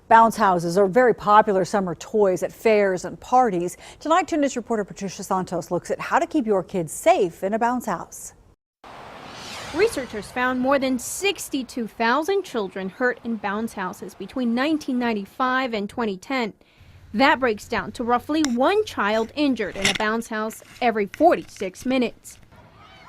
Bounce houses are very popular summer toys at fairs and parties. Tonight, 2 News reporter Patricia Santos looks at how to keep your kids safe in a bounce house. Researchers found more than 62,000 children hurt in bounce houses between 1995 and 2010. That breaks down to roughly one child injured in a bounce house every 46 minutes.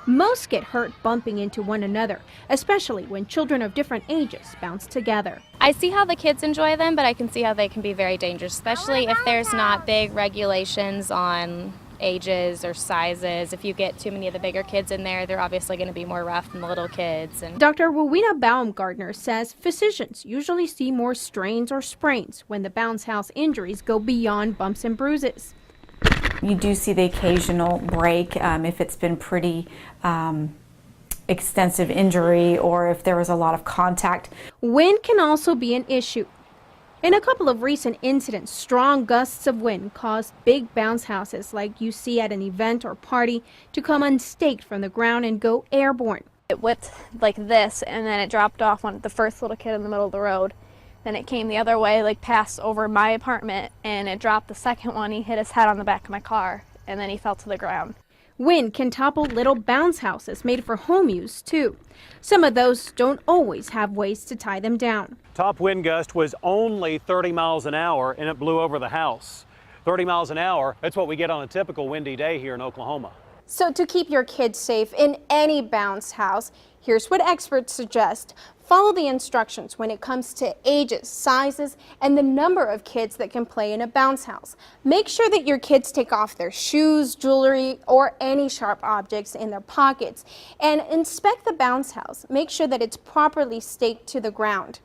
Most get hurt bumping into one another, especially when children of different ages bounce together. I see how the kids enjoy them, but I can see how they can be very dangerous, especially if there's not big regulations on ages or sizes. If you get too many of the bigger kids in there, they're obviously going to be more rough than the little kids. Dr. Rowena Baumgartner says physicians usually see more strains or sprains when the bounce house injuries go beyond bumps and bruises. You do see the occasional break if it's been pretty extensive injury or if there was a lot of contact. Wind can also be an issue. In a couple of recent incidents, strong gusts of wind caused big bounce houses like you see at an event or party to come unstaked from the ground and go airborne. It whipped like this and then it dropped off on the first little kid in the middle of the road. Then it came the other way, like passed over my apartment, and it dropped the second one. He hit his head on the back of my car, and then he fell to the ground. Wind can topple little bounce houses made for home use, too. Some of those don't always have ways to tie them down. Top wind gust was only 30 miles an hour, and it blew over the house. 30 miles an hour, that's what we get on a typical windy day here in Oklahoma. So to keep your kids safe in any bounce house, here's what experts suggest. Follow the instructions when it comes to ages, sizes, and the number of kids that can play in a bounce house. Make sure that your kids take off their shoes, jewelry, or any sharp objects in their pockets. And inspect the bounce house. Make sure that it's properly staked to the ground.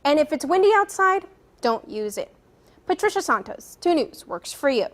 And if it's windy outside, don't use it. Patricia Santos, 2 News, works for you.